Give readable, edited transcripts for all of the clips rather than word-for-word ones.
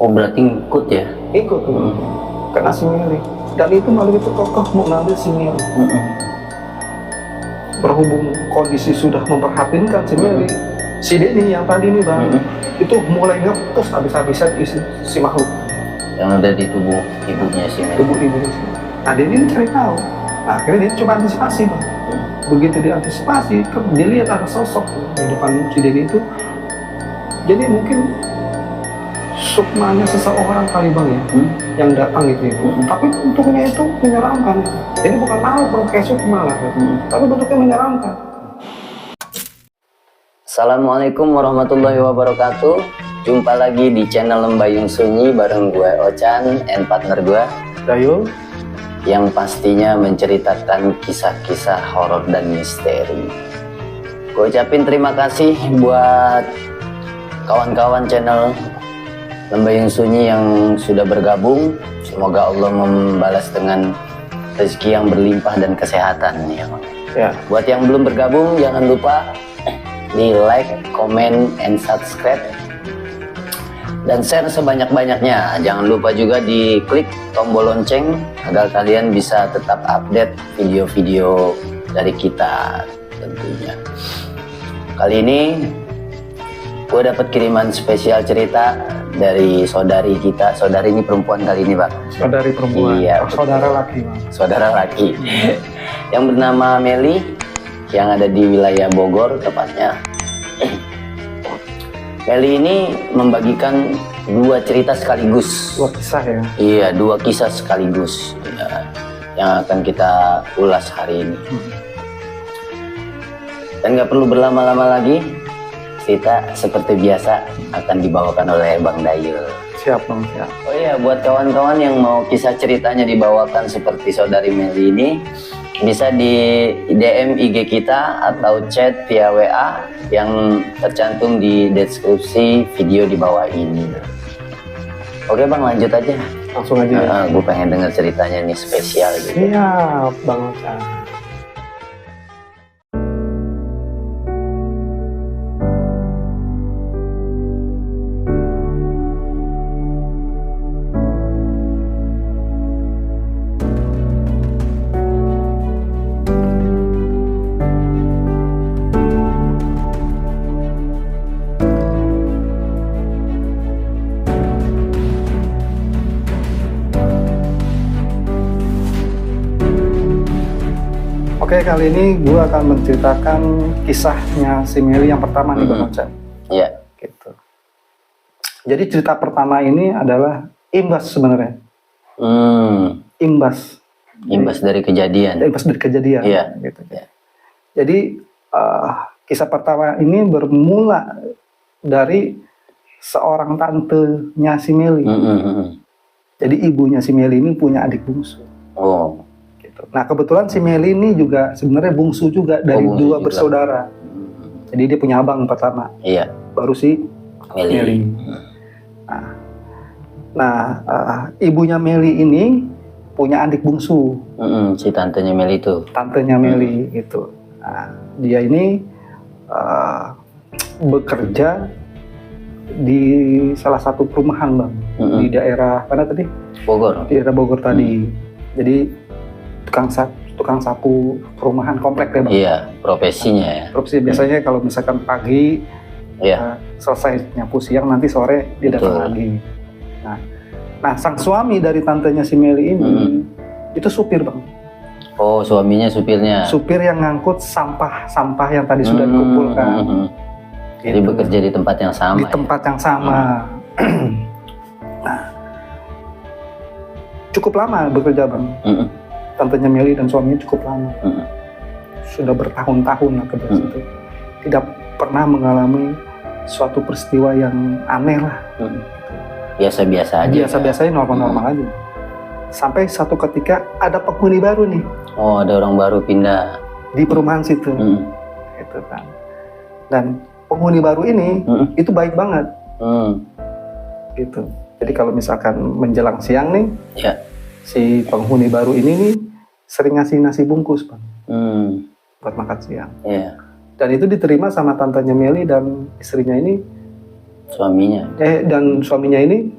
Oh berarti ngikut ya? Ikut kena si Meli. Dan itu malah itu kokoh mau ngambil si Meli. Berhubung kondisi sudah memperhatinkan si Meli, si Denny yang tadi nih bang, itu mulai ngepus habis-habisan si makhluk yang ada di tubuh ibunya si Meli. Tubuh ibunya si Meli. Nah Denny ini cari tahu. Nah akhirnya dia coba antisipasi bang. Begitu dia antisipasi, dia lihat ada sosok di depan si Denny itu. Jadi mungkin sukmanya seseorang kali bang ya, yang datang gitu ya. Tapi bentuknya itu menyeramkan. Jadi bukan malu bang, kayak sukma lah. Tapi bentuknya menyeramkan. Assalamualaikum warahmatullahi wabarakatuh. Jumpa lagi di channel Lembayung Sunyi bareng gue Ochan and partner gue Dayul, yang pastinya menceritakan kisah-kisah horor dan misteri. Gue ucapin terima kasih buat kawan-kawan channel Lembayung Sunyi yang sudah bergabung. Semoga Allah membalas dengan rezeki yang berlimpah dan kesehatan ya. Buat yang belum bergabung jangan lupa di like, comment, and subscribe dan share sebanyak-banyaknya. Jangan lupa juga di klik tombol lonceng agar kalian bisa tetap update video-video dari kita tentunya. Kali ini gue dapat kiriman spesial cerita dari saudari kita. Saudari ini perempuan kali ini, Bang. Saudari perempuan. Iya, saudara laki, Bang. Saudara laki. Yang bernama Meli, yang ada di wilayah Bogor tepatnya. Meli ini membagikan dua cerita sekaligus. Dua kisah ya? Iya, dua kisah sekaligus ya, yang akan kita ulas hari ini. Dan nggak perlu berlama-lama lagi, cerita seperti biasa akan dibawakan oleh Bang Dayul. Siap Bang, siap. Oh iya, buat kawan-kawan yang mau kisah ceritanya dibawakan seperti saudari Meli ini, bisa di DM IG kita atau chat via WA yang tercantum di deskripsi video di bawah ini. Oke Bang, lanjut aja. Langsung aja. Gue pengen dengar ceritanya nih, spesial gitu. Siap Bang Ochan. Oke, kali ini gue akan menceritakan kisahnya si Meli yang pertama nih Bang Ochan. Iya. Gitu. Jadi cerita pertama ini adalah imbas sebenarnya. Imbas dari kejadian. Imbas dari kejadian. Iya. Gitu. Ya. Jadi kisah pertama ini bermula dari seorang tantenya si Meli. Jadi ibunya si Meli ini punya adik bungsu. Oh. Nah kebetulan si Meli ini juga sebenarnya bungsu juga dari dua juga bersaudara. Jadi dia punya abang pertama. Iya. Baru si Meli. Nah, ibunya Meli ini punya adik bungsu. Si tantenya Meli itu. Tantenya Meli itu. Nah, dia ini bekerja di salah satu perumahan Bang. Di daerah mana tadi? Bogor. Di daerah Bogor tadi. Jadi tukang sapu perumahan komplek deh Bang. Iya, profesinya ya. Profesi biasanya kalau misalkan pagi selesai nyapu siang, nanti sore dia datang lagi. Nah sang suami dari tantenya si Meli ini itu supir Bang. Oh, suaminya supirnya. Supir yang ngangkut sampah yang tadi sudah dikumpulkan. Jadi gitu. Bekerja di tempat yang sama. Di tempat yang sama. Nah, cukup lama bekerja Bang. Tantenya Meli dan suaminya cukup lama. Sudah bertahun-tahun lah kerja situ. Tidak pernah mengalami suatu peristiwa yang aneh lah. Biasa-biasa aja. Biasa-biasanya normal-normal aja. Sampai satu ketika ada penghuni baru nih. Oh, ada orang baru pindah di perumahan situ. Gitu kan. Dan penghuni baru ini itu baik banget. Gitu. Jadi kalau misalkan menjelang siang nih, si penghuni baru ini nih sering ngasih nasi bungkus Bang, buat makan siang. Dan itu diterima sama tantenya Meli dan istrinya ini, suaminya. Dan suaminya ini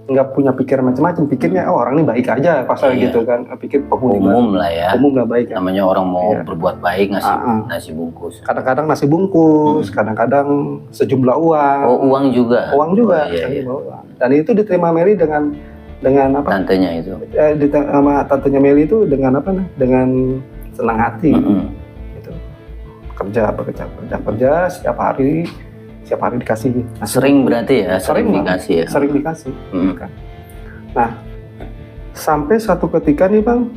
nggak punya pikiran macam-macam, pikirnya oh orang ini baik aja pasal gitu kan, pikir umum lah ya, umum lah baik kan? Namanya orang mau berbuat baik ngasih nasi bungkus, kadang-kadang nasi bungkus, kadang-kadang sejumlah uang. Uang juga dan itu diterima Meli dengan apa, tantenya itu, sama tantenya Meli itu dengan apa, dengan senang hati gitu. kerja setiap hari dikasih. Sering berarti ya, sering dikasih ya. Sering dikasih. Kan. Nah, sampai satu ketika nih Bang,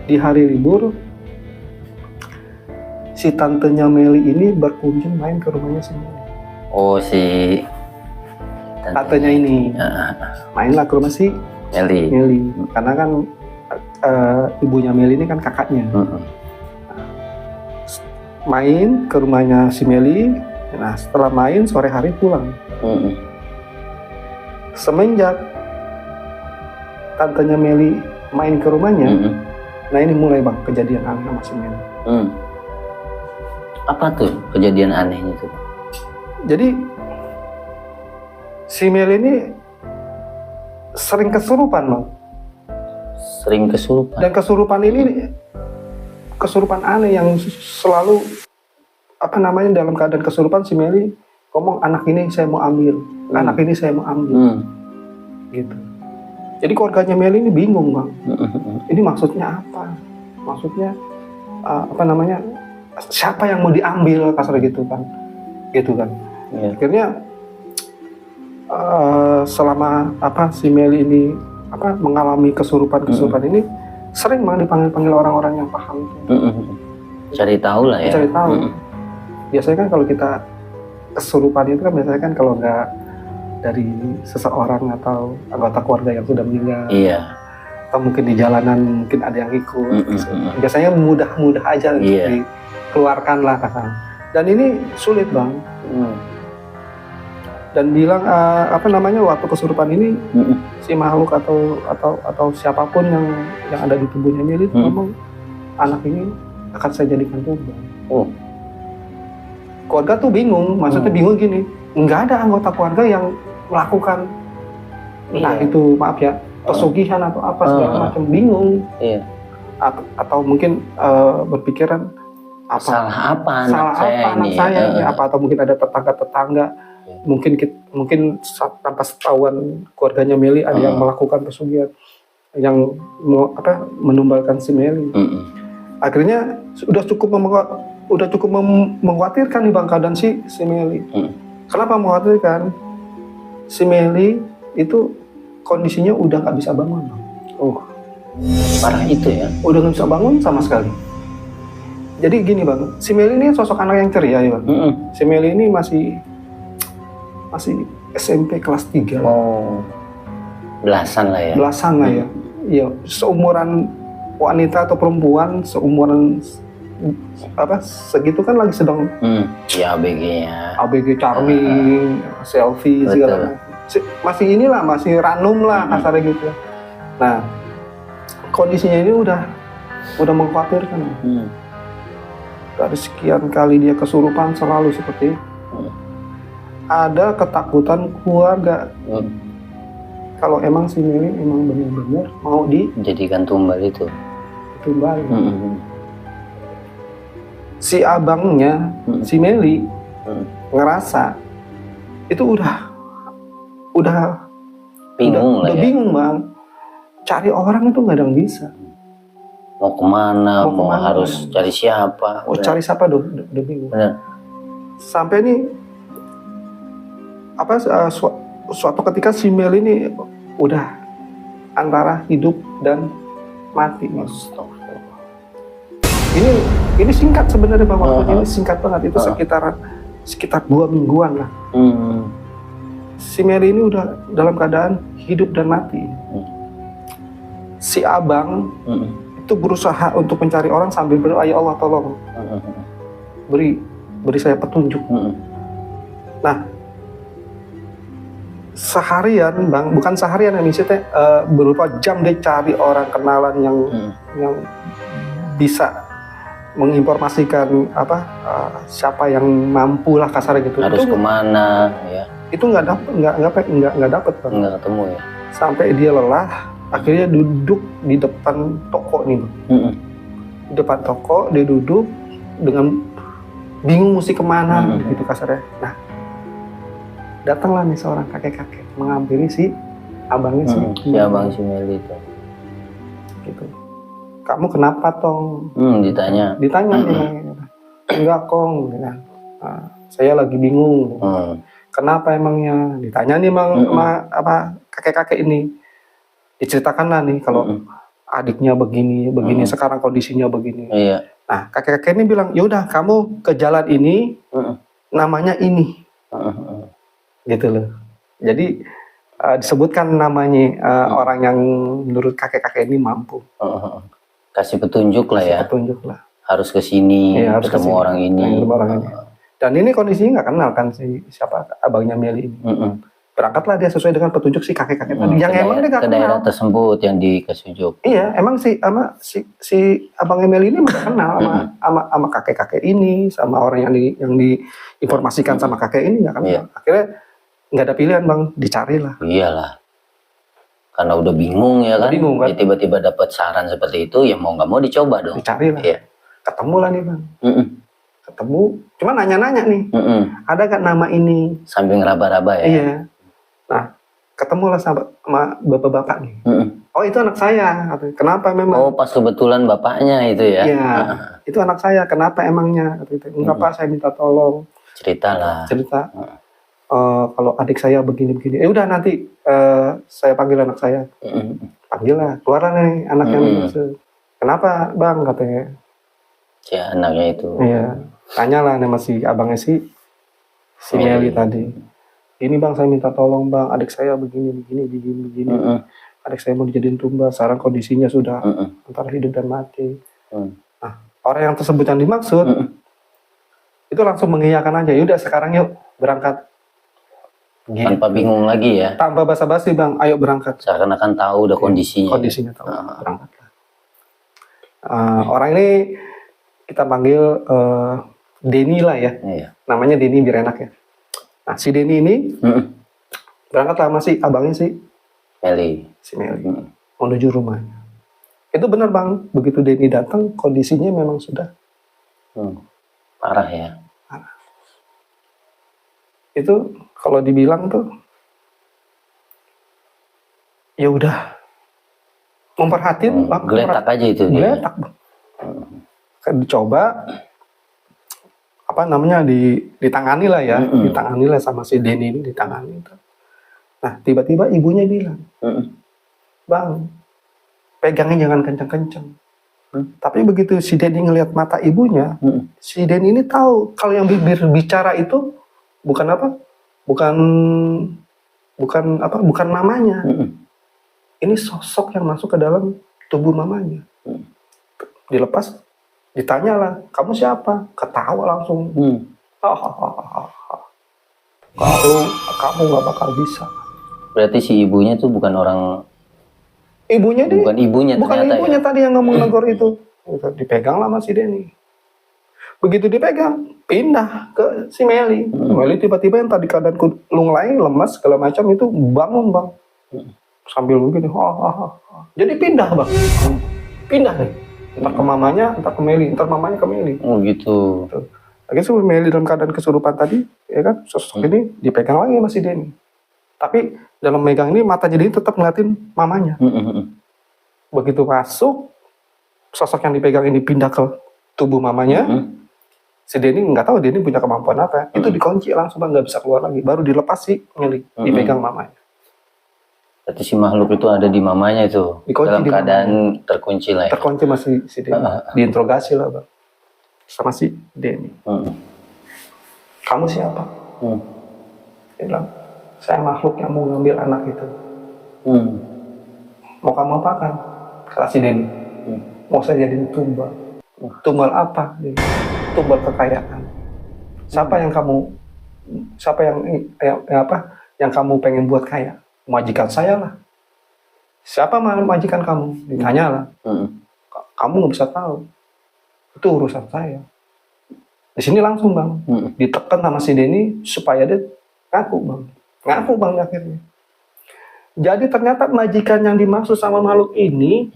di hari libur, si tantenya Meli ini berkunjung main ke rumahnya si Meli. Oh, si tantenya ini mainlah ke rumah si Meli. Karena kan ibunya Meli ini kan kakaknya. Main ke rumahnya si Meli. Nah, setelah main sore hari pulang. Semenjak tantenya Meli main ke rumahnya, nah ini mulai Bang kejadian aneh sama si Meli. Apa tuh kejadian anehnya tuh? Jadi si Meli ini sering kesurupan Bang. Sering kesurupan. Dan kesurupan ini kesurupan aneh yang selalu apa namanya, dalam keadaan kesurupan si Meli ngomong anak ini saya mau ambil, anak ini saya mau ambil, gitu. Jadi keluarganya Meli ini bingung Bang, ini maksudnya apa? Maksudnya apa namanya? Siapa yang mau diambil kasar gitu kan? Akhirnya selama apa si Meli ini apa mengalami kesurupan ini sering Bang dipanggil orang-orang yang paham. Cari tahu lah ya. Cari tahu. Biasanya kan kalau kita kesurupan itu kan biasanya kan kalau nggak dari seseorang atau anggota keluarga yang sudah meninggal, atau mungkin di jalanan mungkin ada yang ikut, biasanya mudah aja dikeluarkan lah kasar. Dan ini sulit Bang. Dan bilang apa namanya, waktu kesurupan ini si makhluk atau siapapun yang ada di tubuhnya Meli itu ngomong anak ini akan saya jadikan tumbal. Keluarga tuh bingung, maksudnya bingung gini, nggak ada anggota keluarga yang melakukan entah itu maaf ya pesugihan atau apa segala macam, bingung. Atau mungkin berpikiran apa salah apa anak saya, apa atau mungkin ada tetangga mungkin tanpa ketahuan keluarganya Meli ada yang melakukan pesugihan yang menumbalkan si Meli. Akhirnya udah cukup mengkhawatirkan nih Bang keadaan si Meli. Kenapa mengkhawatirkan? Si Meli itu kondisinya udah nggak bisa bangun Bang. Parah itu ya. Udah nggak bisa bangun sama sekali. Jadi gini Bang, si Meli ini sosok anak yang ceria ya Bang. Si Meli ini masih SMP kelas 3. Belasan lah ya. Iya, seumuran wanita atau perempuan seumuran segitu kan lagi sedang ABG charming, selfie segala macam. Masih ranum lah kasarnya gitu. Nah, kondisinya ini udah mengkhawatirkan. Dari sekian kali dia kesurupan selalu seperti itu. Ada ketakutan keluarga. Kalau emang si Meli emang benar-benar mau dijadikan tumbal itu. Si abangnya, si Meli ngerasa itu udah bingung lah ya. Bingung Bang. Cari orang itu nggak ada yang bisa. Mau kemana harus cari siapa? Cari siapa udah bingung. Bener. Sampai nih suatu ketika si Meli ini udah antara hidup dan mati. Ini singkat sebenarnya Bang, waktunya ini singkat banget, itu sekitar 2 mingguan lah. Si Meli ini udah dalam keadaan hidup dan mati. Si abang itu berusaha untuk mencari orang sambil berdoa, ya Allah tolong beri saya petunjuk. Nah, seharian Bang, bukan seharian ya, misalnya beberapa jam dia cari orang kenalan yang bisa menginformasikan siapa yang mampu lah kasarnya gitu. Harus kemana ya. itu nggak dapet Bang. Nggak ketemu ya. Sampai dia lelah, akhirnya duduk di depan toko nih Bang. Di depan toko dia duduk dengan bingung mesti kemana gitu kasarnya. Nah, datanglah nih seorang kakek-kakek menghampiri si abangnya si abang si Meli itu. Gitu. Kamu kenapa Tong? Ditanya nih. Enggak Kong, ya. Nah, saya lagi bingung. Kenapa emangnya? Ditanya nih sama kakek-kakek ini. Diceritakanlah nih kalau adiknya begini, sekarang kondisinya begini. Iya. Nah, kakek-kakek ini bilang, yaudah kamu ke jalan ini, namanya ini. Gitu loh. Jadi disebutkan namanya orang yang menurut kakek-kakek ini mampu. Kasih petunjuk lah ya. Petunjuk lah. Harus ke sini, harus ketemu orang ini. Dan ini kondisinya nggak kenal kan siapa abangnya Meli ini. Berangkatlah dia sesuai dengan petunjuk si kakek-kakek tadi. Yang emang dia nggak kenal. Ke daerah tersebut yang dikasih petunjuk. Iya, emang si abangnya Meli ini nggak kenal sama kakek-kakek ini, sama orang yang diinformasikan sama kakek ini nggak kenal. Akhirnya nggak ada pilihan Bang, dicarilah. Iyalah. Karena udah bingung ya kan. Bingung kan. Tiba-tiba dapat saran seperti itu, ya mau nggak mau dicoba dong. Dicarilah. Iya. Ketemulah nih Bang. Ketemu, cuma nanya-nanya nih. Ada kan nama ini? Sambil ngeraba-raba ya. Iya. Nah, ketemulah sama bapak-bapak nih. Oh itu anak saya. Kenapa memang? Oh pas kebetulan bapaknya itu ya. Iya. Itu anak saya. Kenapa emangnya? Enggak Pak, saya minta tolong. Cerita. Kalau adik saya begini-begini. Udah nanti saya panggil anak saya. Panggillah. Keluarlah nih anak yang dimaksud. Kenapa Bang katanya? Si anaknya itu. Iya. Tanyalah nama si abangnya si Meli tadi. Ini Bang saya minta tolong Bang, adik saya begini. Adik saya mau dijadiin tumbal, sekarang kondisinya sudah antara hidup dan mati. Nah, orang yang tersebut yang dimaksud itu langsung mengiyakan aja. Yaudah sekarang yuk berangkat. Tanpa bingung lagi ya. Tanpa basa-basi Bang, ayo berangkat. Seakan-akan tahu udah kondisinya. Kondisinya tahu, berangkatlah. Orang ini kita panggil Denny lah ya. Namanya Denny biar enak ya. Nah, si Denny ini berangkat sama si abangnya si Meli. Menuju rumahnya. Itu benar Bang, begitu Denny datang kondisinya memang sudah parah ya. Itu kalau dibilang tuh ya udah memperhatiin Bang. Geletak aja itu. Geletak Bang. Dicoba ditangani lah ya, ditangani lah sama si Denny ini, ditangani. Nah tiba-tiba ibunya bilang, Bang, pegangnya jangan kencang-kencang. Tapi begitu si Denny ngelihat mata ibunya, si Denny ini tahu kalau yang bicara itu bukan mamanya. Ini sosok yang masuk ke dalam tubuh mamanya. Dilepas, ditanyalah, kamu siapa? Ketawa langsung. Kamu nggak bakal bisa. Berarti si ibunya tuh bukan orang. Bukan ibunya tadi yang ngomong negor itu. Dipegang lah sama si Denny. Begitu dipegang, pindah ke si Meli. Meli tiba-tiba yang tadi keadaan lunglai, lemas, segala macam itu bangun Bang. Sambil begini, jadi pindah Bang. Pindah nih. Entar ke mamanya, entar ke Meli, entar mamanya ke Meli. Oh gitu. Akhirnya si Meli dalam keadaan kesurupan tadi, ya kan, sosok ini dipegang lagi sama si Denny. Tapi dalam megang ini mata jadi tetap ngeliatin mamanya. Begitu masuk, sosok yang dipegang ini pindah ke tubuh mamanya. Si Denny nggak tahu Denny punya kemampuan apa. Itu dikunci langsung Bang, nggak bisa keluar lagi. Baru dilepas sih Meli, dipegang mamanya. Berarti si makhluk itu ada di mamanya itu. Dikunci dalam keadaan mamanya. Terkunci lah ya. Terkunci masih si Denny. Diinterogasi lah Bang. Sama si Denny. Kamu siapa? Dia bilang, saya makhluk yang mau ngambil anak itu. Mau kamu apakan? Kata si Denny. Mau saya jadiin tumbal. Tumbal apa? Tumbal kekayaan. Siapa yang kamu pengen buat kaya? Majikan saya lah. Siapa majikan kamu? Ditanya lah. Kamu nggak bisa tahu. Itu urusan saya. Di sini langsung Bang, ditekan sama si Denny supaya dia ngaku Bang. Ngaku bang akhirnya. Jadi ternyata majikan yang dimaksud sama makhluk ini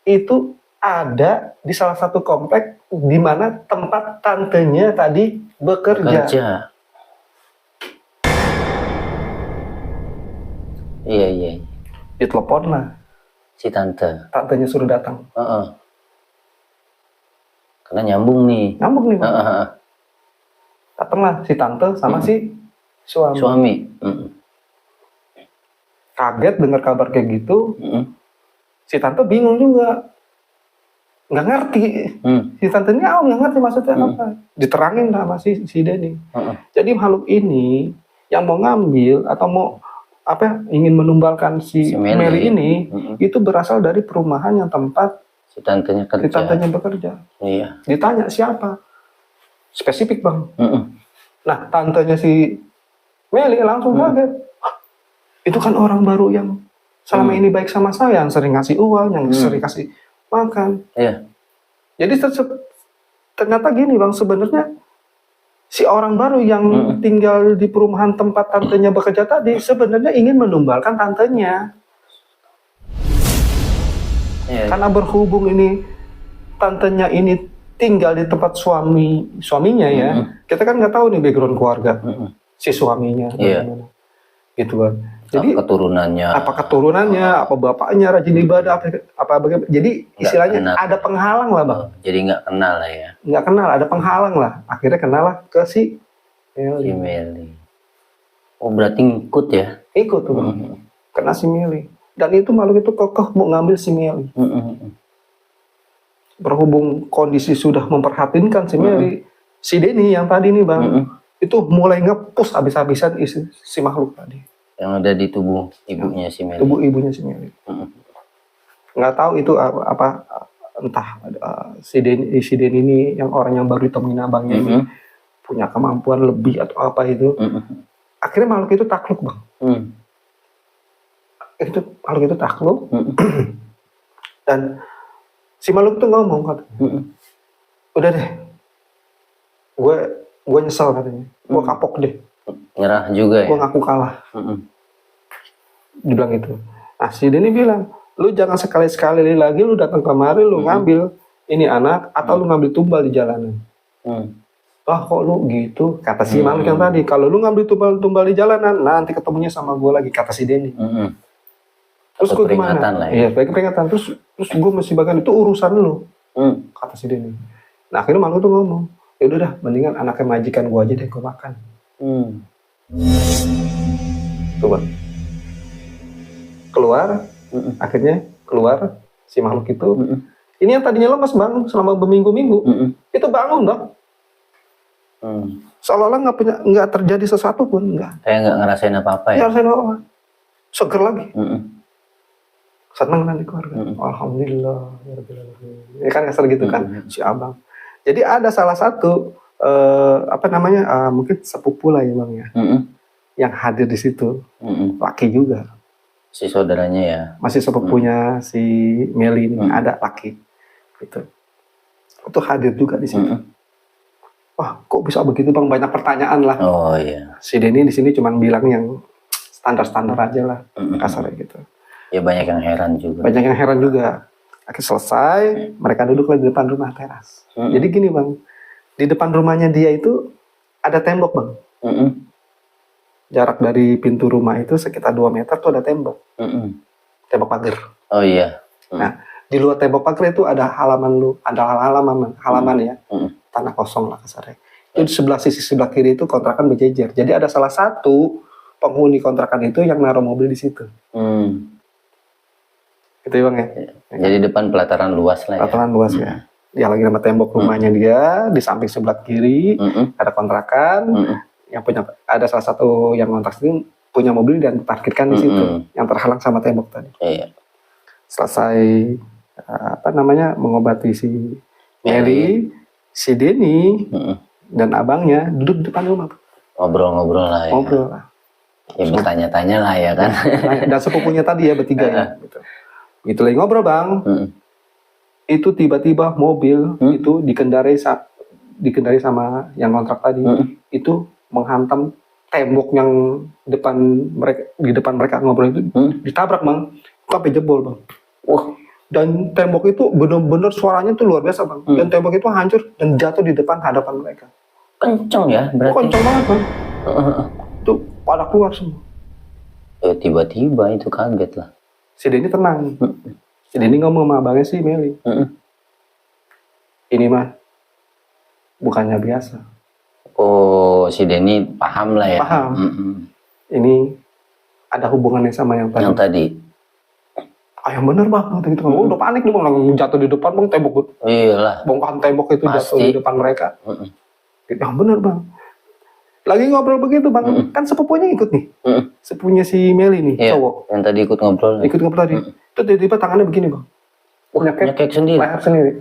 itu ada di salah satu komplek di mana tempat tantenya tadi bekerja. Iya. Ditelepon lah si tantenya suruh datang. Karena nyambung nih bang. Datanglah si tante sama si suami. Kaget dengar kabar kayak gitu. Si tante bingung juga, nggak ngerti. Si tantenya nggak ngerti maksudnya apa. Diterangin sama si Denny. Jadi makhluk ini yang mau ngambil atau mau ingin menumbalkan si Meli ini itu berasal dari perumahan yang tempat si tantenya bekerja. Iya. Ditanya siapa? Spesifik bang. Nah tantenya si Meli langsung kaget. Itu kan orang baru yang selama ini baik sama saya, yang sering ngasih uang, yang sering kasih makan. Iya. Jadi ternyata gini bang, sebenarnya si orang baru yang tinggal di perumahan tempat tantenya bekerja tadi sebenarnya ingin menumbalkan tantenya. Karena berhubung ini tantenya ini tinggal di tempat suaminya ya, kita kan nggak tahu nih background keluarga si suaminya, gitu kan. Jadi apa keturunannya, apa bapaknya rajin ibadah, apa bagaimana. Jadi istilahnya ada penghalang lah bang. Jadi nggak kenal lah ya. Nggak kenal, ada penghalang lah. Akhirnya kenal lah ke si Meli. Oh berarti ngikut ya? Ikut tuh bang. Kena si Meli. Dan itu makhluk itu kokoh mau ngambil si Meli. Berhubung kondisi sudah memperhatinkan si Meli, si Denny yang tadi nih bang, itu mulai ngepus habis-habisan si makhluk tadi. Yang ada di tubuh ibunya si Meli. Tubuh ibunya si Meli. Nggak tahu itu apa entah si Denny ini yang orang yang baru ditemuin abangnya ini punya kemampuan lebih atau apa itu. Akhirnya makhluk itu takluk bang. Makhluk itu takluk. Dan si makhluk itu ngomong katanya, udah deh, gue nyesel katanya, gue kapok deh. Nyerah juga ya? Gue ngaku kalah. Dibilang itu. Nah si Denny bilang, lu jangan sekali-sekali lagi lu datang kemari lu ngambil ini anak atau lu ngambil tumbal di jalanan. Wah kok lu gitu? Kata si makhluk yang tadi, kalau lu ngambil tumbal di jalanan, nanti ketemunya sama gue lagi, kata si Denny. Terus gue gimana? Iya, sebagai peringatan. Terus gue mesti bagian itu urusan lu, kata si Denny. Nah akhirnya makhluk tuh ngomong, ya udah dah, mendingan anaknya majikan gue aja deh gue makan. Coba keluar, akhirnya keluar si makhluk itu. Ini yang tadinya lemas bang selama berminggu-minggu, itu bangun bang. Seolah-olah nggak terjadi sesuatu pun, nggak. Kayak nggak ngerasain apa-apa ya? Nggak ngerasain apa-apa, seger lagi. Senang nanti keluarga. Alhamdulillah. Ya kan kasar gitu kan si abang. Jadi ada salah satu mungkin sepupu lah ya bang ya, yang hadir di situ, laki juga. Si saudaranya ya. Masih sepupunya si Meli ini ada laki, gitu. Itu hadir juga di situ. Wah, kok bisa begitu bang? Banyak pertanyaan lah. Oh iya. Si Denny di sini cuma bilang yang standar-standar aja lah, kasarnya gitu. Ya banyak yang heran juga. Banyak yang heran juga. Akhirnya selesai, mereka duduk di depan rumah teras. Jadi gini bang. Di depan rumahnya dia itu ada tembok bang. Jarak dari pintu rumah itu sekitar 2 meter tuh ada tembok. Tembok pagar. Oh iya. Nah di luar tembok pagar itu ada halaman ya. Tanah kosong lah kasarnya. Itu di sisi sebelah kiri itu kontrakan berjejer. Jadi ada salah satu penghuni kontrakan itu yang naruh mobil di situ. Gitu ya bang ya. Jadi depan pelataran luas lah ya. Pelataran luas ya. Ya lagi nama tembok rumahnya dia, di samping sebelah kiri ada kontrakan, yang punya ada salah satu yang kontrak itu punya mobil dan parkirkan di situ, yang terhalang sama tembok tadi. Selesai mengobati si Meli, si Denny dan abangnya duduk di depan rumah. Ngobrol-ngobrol lah ya. Ngobrol lah. Ya bertanya-tanya lah ya kan. Dan sepupunya tadi ya bertiga ya. Gitu. Itu lagi ngobrol bang. Itu tiba-tiba mobil itu dikendarai sama yang kontrak tadi, itu menghantam tembok yang di depan mereka ngobrol itu ditabrak bang, sampai jebol bang. Dan tembok itu benar-benar suaranya tuh luar biasa bang. Dan tembok itu hancur dan jatuh di depan hadapan mereka. Kenceng ya berarti? Kenceng banget bang. Itu pada keluar semua. Tiba-tiba itu kaget lah. Si Denny tenang. Si Denny ngomong sama abangnya si Meli. Ini mah bukannya biasa. Oh, si Denny paham lah ya. Paham. Ini ada hubungannya sama yang tadi. Yang tadi. Yang bener bang, gitu. Udah panik nih bang, langsung jatuh di depan bang tembok. Iyalah. Bongkahan tembok itu Pasti. jatuh di depan mereka. Yang bener bang. Lagi ngobrol begitu bang, kan sepupunya ikut nih. Sepupunya si Meli nih, cowok. Yang tadi ikut ngobrol. Ikut ngobrol tadi. Itu tiba-tiba tangannya begini bang. Nyekek sendiri. Leher sendiri.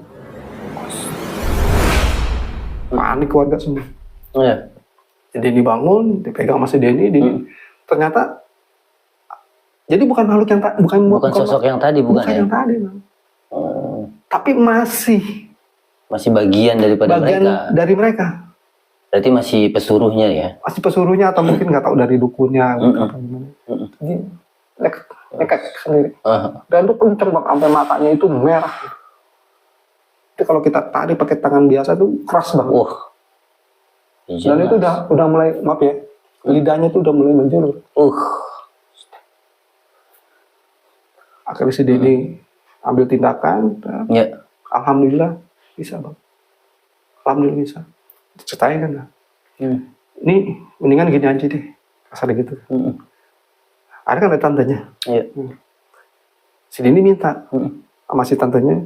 Panik keluarga semua. Iya. Jadi dibangun, dipegang sama si Denny. Ternyata jadi bukan makhluk yang bukan sosok yang tadi, bukan ya? Yang tadi, bang. Tapi masih bagian daripada mereka. Dari mereka. Berarti masih pesuruhnya ya? Masih pesuruhnya atau mungkin nggak tahu dari dukunnya apa gimana. Jadi nekek sendiri. Dan itu kenceng bang, sampai matanya itu merah. Itu kalau kita tadi pakai tangan biasa tuh keras banget. Dan itu udah mulai, maaf ya, lidahnya tuh udah mulai menjulur. Akhirnya si Denny ambil tindakan. Alhamdulillah bisa bang. Alhamdulillah bisa. Ceritain kan lah. Ini mendingan gini aja deh, kasar gitu. Ada kan ada tantenya. Si Denny minta sama si tantenya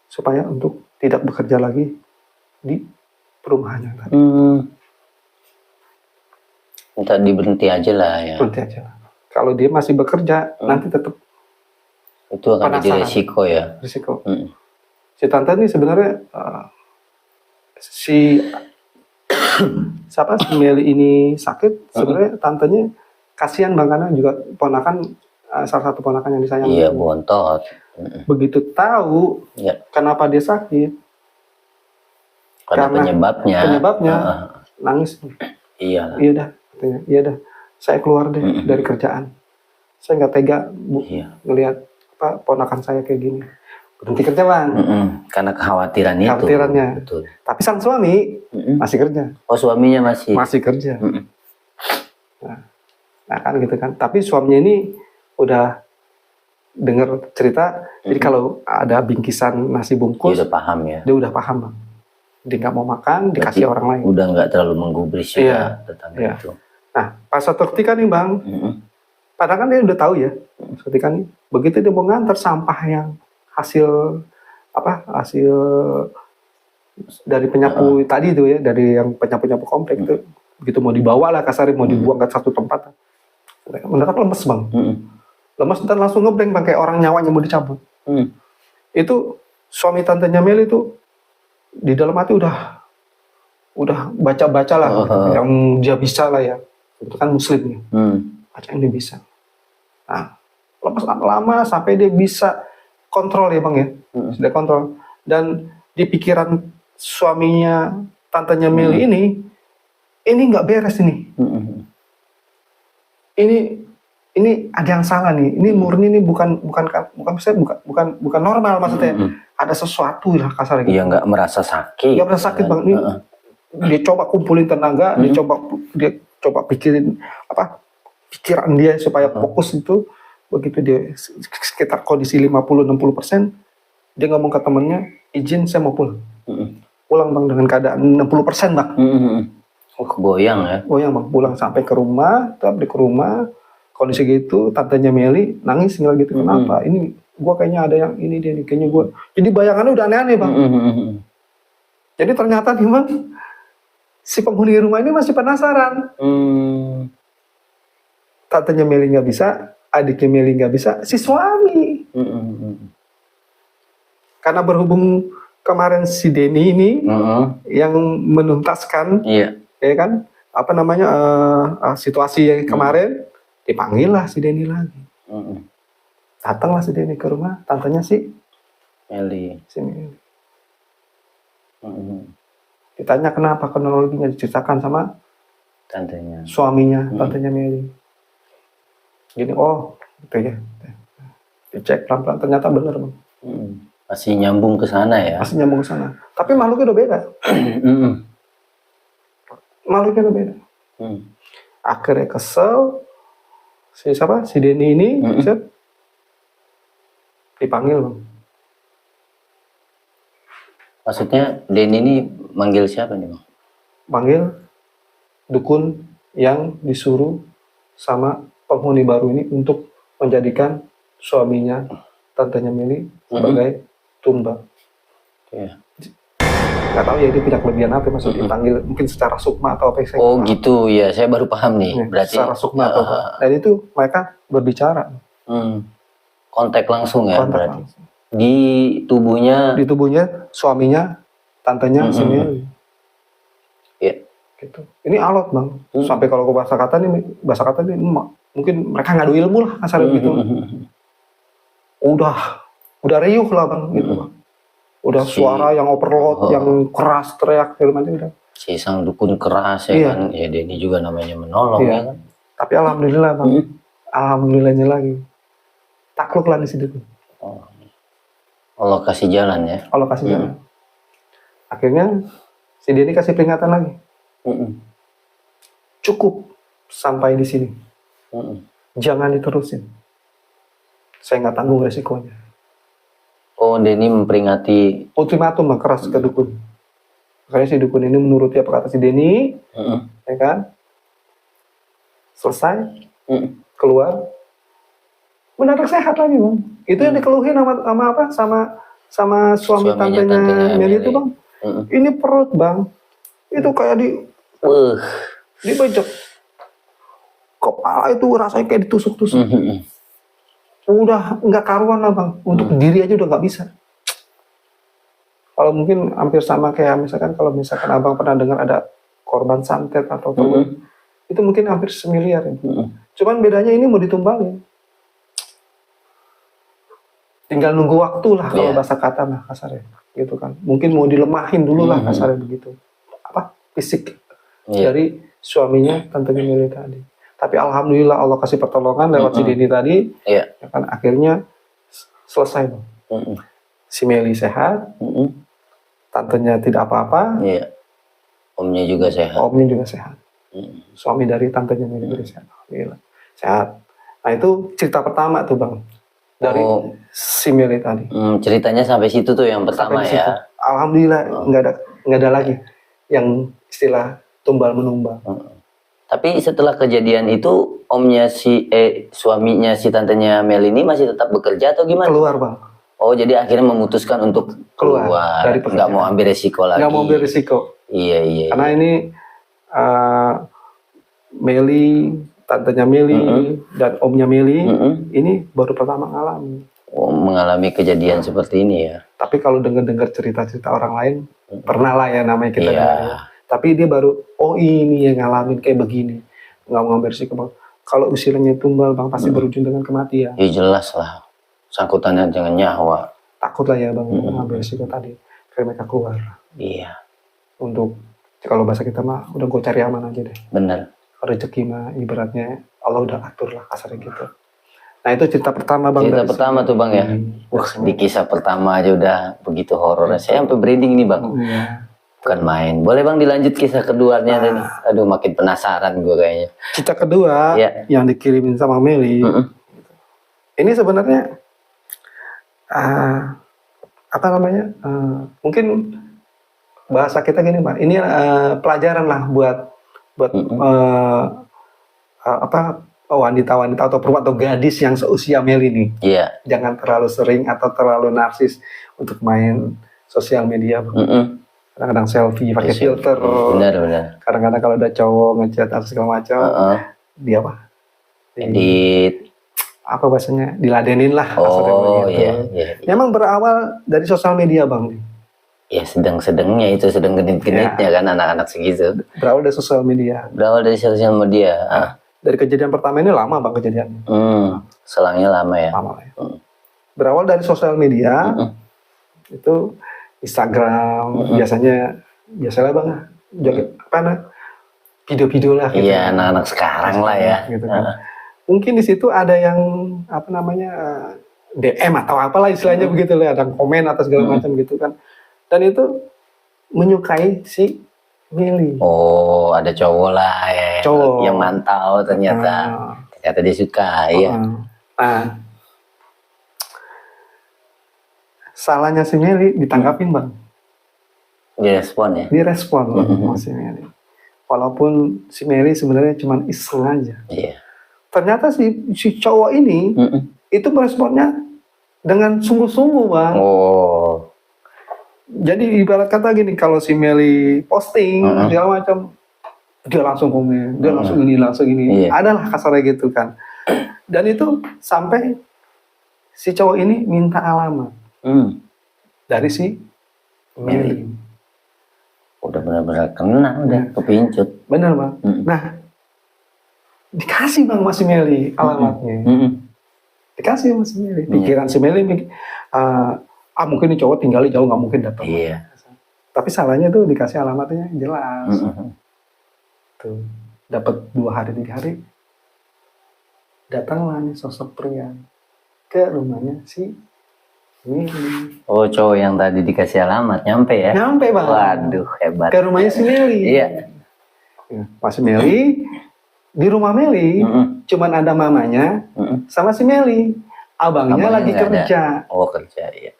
supaya untuk tidak bekerja lagi di perumahannya tadi. Minta diberhenti aja lah ya. Berhenti aja. Kalau dia masih bekerja, nanti tetap itu akan jadi risiko ya. Risiko. Si tante ini sebenarnya si Meli ini sakit, sebenarnya tantenya kasihan bang, karena juga ponakan, salah satu ponakan yang disayang. Iya, bontot. Begitu tahu kenapa dia sakit, karena penyebabnya nangis. Iya dah, katanya. Iya dah, saya keluar deh dari kerjaan. Saya nggak tega bu ngelihat ponakan saya kayak gini. Berhenti kerja bang. Karena kekhawatirannya. Betul. Tapi sang suami masih kerja. Oh, suaminya masih kerja. Nah kan gitu kan. Tapi suaminya ini udah dengar cerita. Jadi kalau ada bingkisan nasi bungkus, dia udah paham ya. Dia udah paham bang. Dia nggak mau makan, dikasih orang lain. Udah nggak terlalu menggubris juga tetangga itu. Nah pas suatu ketika nih bang, padahal kan dia udah tahu ya. Ketika nih, begitu dia mau ngantar sampah yang hasil dari penyapu tadi itu ya, dari yang penyapu komplek itu, begitu mau dibawa lah kasarnya, mau dibuang ke satu tempat, mendadak lemes bang. Lemes dan langsung ngeblank bang, kayak orang nyawanya mau dicabut. Itu suami tantenya Meli itu di dalam hati udah baca lah, yang dia bisa lah ya, itu kan muslim ya, baca yang dia bisa. Nah lemes lama sampai dia bisa kontrol ya bang ya, sudah kontrol. Dan di pikiran suaminya tantenya Meli ini nggak beres ini. Ini ada yang salah nih. Ini murni nih bukan normal maksudnya. Ada sesuatu lah kasarnya. Iya, nggak merasa sakit. Nggak merasa sakit bang. Ini dia coba kumpulin tenaga, dia coba pikirin pikiran dia supaya fokus itu. Begitu dia sekitar kondisi 50-60%, dia ngomong ke temennya, izin saya mau pulang. Pulang bang dengan keadaan 60% bang. Goyang ya? Goyang bang, pulang sampai ke rumah, kondisi gitu, tantenya Meli nangis tinggal gitu. Kenapa? Ini gua kayaknya ada yang ini dia nih, kayaknya gua. Jadi bayangannya udah aneh-aneh bang. Jadi ternyata nih bang, si penghuni rumah ini masih penasaran. Tantenya Meli nggak bisa, adiknya Meli nggak bisa, si suami. Karena berhubung kemarin si Denny ini yang menuntaskan, ya kan, situasi yang kemarin, dipanggil lah si Denny lagi. Datanglah si Denny ke rumah, tantenya si Meli. Ditanya kenapa, kronologinya diceritakan sama suaminya tantenya Meli. Gini, oh gitu ya. Dicek pelan-pelan, ternyata benar bang. Masih nyambung ke sana ya? Masih nyambung ke sana. Tapi makhluknya udah beda. Makhluknya udah beda. Akhirnya kesel, si Denny ini dipanggil bang. Maksudnya Denny ini manggil siapa nih bang? Manggil dukun yang disuruh sama penghuni baru ini untuk menjadikan suaminya tantenya Meli sebagai tumbal. Nggak tahu ya itu punya kelebihan apa, maksud dipanggil mungkin secara sukma atau apa. Oh gitu ya, saya baru paham nih. Berarti secara sukma atau apa. Dan itu mereka berbicara. Kontak langsung ya. Kontak berarti langsung. Di tubuhnya suaminya tantenya si Meli. Gitu. Ini alot bang. Sampai kalau ke bahasa kata ini mungkin mereka ngadu ilmu lah kasarnya gitu. Udah riuh lah bang gitu bang. Udah suara yang overload, yang keras, teriak gitu macam. Si sang dukun keras ya kan. Ya Denny juga namanya menolong ya kan. Tapi alhamdulillah bang. Alhamdulillahnya lagi. Takluk lah di situ. Allah kasih jalan ya. Allah kasih jalan. Akhirnya si Denny kasih peringatan lagi. Cukup sampai di sini. Jangan diterusin. Saya nggak tanggung resikonya. Oh, Denny memperingati. Ultimatum bang, keras ke dukun. Makanya si dukun ini menuruti apa kata si Denny, ya kan? Selesai, keluar, mendadak sehat lagi bang. Itu yang dikeluhin sama suami tantenya Meli itu bang. Ini perut bang, itu kayak dibejek. Kepala itu rasanya kayak ditusuk-tusuk. Udah nggak karuan lah bang. Untuk diri aja udah nggak bisa. Kalau mungkin hampir sama kayak kalau misalkan abang pernah dengar ada korban santet atau itu mungkin hampir semiliar ya. Cuman bedanya ini mau ditumbalin. Tinggal nunggu waktu lah kalau bahasa kata lah kasarnya gitu kan. Mungkin mau dilemahin dulu lah kasarnya begitu. Fisik dari suaminya tantenya Meli tadi. Tapi alhamdulillah Allah kasih pertolongan lewat si Denny tadi. Ya kan akhirnya selesai bang. Si Meli sehat. Tantenya tidak apa-apa. Omnya juga sehat. Suami dari tantenya Meli sehat. Alhamdulillah sehat. Nah itu cerita pertama tuh bang. Dari si Meli tadi. Ceritanya sampai situ tuh yang pertama ya. Alhamdulillah nggak ada lagi yang istilah tumbal menumbal. Tapi setelah kejadian itu suaminya si tantenya Meli ini masih tetap bekerja atau gimana? Keluar bang. Oh jadi akhirnya memutuskan untuk keluar dari nggak mau ambil resiko lagi. Nggak mau ambil resiko. Iya. Karena ini Meli, tantenya Meli dan omnya Meli ini baru pertama mengalami kejadian seperti ini ya. Tapi kalau dengar cerita-cerita orang lain pernah lah ya namanya kita dengar ya. Tapi dia baru ini yang ngalamin kayak begini, nggak mau ngambil risiko bang. Kalau usianya tumbal bang pasti berujung dengan kematian. Ya jelas lah, sangkutannya dengan nyawa. Takut lah ya bang ngambil risiko tadi, kayak mereka keluar. Iya. Untuk kalau bahasa kita mah udah gue cari aman aja deh. Bener. Rezeki mah ibaratnya Allah udah atur lah kasarnya gitu. Nah itu cerita pertama bang. Cerita pertama tuh bang ya. Di kisah pertama aja udah begitu horor. Saya sampai merinding nih bang. Bukan main. Boleh bang dilanjut kisah keduanya tadi. Aduh makin penasaran gue kayaknya. Kisah kedua yang dikirimin sama Meli. Ini sebenarnya mungkin bahasa kita gini bang. Ini pelajaran lah buat wanita-wanita atau perempuan atau gadis yang seusia Meli nih. Jangan terlalu sering atau terlalu narsis untuk main sosial media. Kadang-kadang selfie pakai filter. Benar. Kadang-kadang kalau ada cowok ngechat atau segala macam, dia edit. Apa bahasanya? Diladenin lah. Iya. Memang berawal dari sosial media bang. Ya sedang-sedangnya itu, sedang genit-genitnya kan anak-anak segitu. Berawal dari sosial media. Dari kejadian pertama ini lama bang kejadiannya. Selangnya lama ya. Berawal dari sosial media itu Instagram biasanya bang video-video lah. Gitu. Iya, anak-anak sekarang lah ya. Gitu kan. Mungkin di situ ada yang apa namanya DM atau apalah istilahnya begitu lah, ada komen atau segala macam gitu kan. Dan itu menyukai si Meli. Oh, ada cowok lah ya. Cowok. Yang mantau ternyata dia suka ya. Nah, salahnya si Meli ditanggapin bang. Direspon ya. Direspon sama si Meli. Walaupun si Meli sebenarnya cuma iseng aja. Iya. Ternyata si cowok ini itu meresponnya dengan sungguh-sungguh bang. Oh. Jadi ibarat kata gini, kalau si Meli posting segala macam, dia langsung komen, dia langsung ini. Iya. Adalah kasarnya gitu kan. Dan itu sampai si cowok ini minta alamat dari si Meli. Udah benar-benar kena, udah kepincut. Bener bang. Nah, dikasih bang mas si Meli alamatnya. Dikasih mas si Meli. Pikiran si Meli, mungkin ini cowok tinggalnya jauh, nggak mungkin datang. Iya. Tapi salahnya tuh dikasih alamatnya jelas. Tuh, dapat 2 hari 3 hari, datanglah nih sosok pria ke rumahnya si Meli. Oh, cowok yang tadi dikasih alamat nyampe ya? Nyampe bang. Waduh, hebat. Ke rumahnya si Meli. Iya. Pas Meli, di rumah Meli, cuman ada mamanya sama si Meli. Abangnya lagi kerja. Oh, kerja, iya.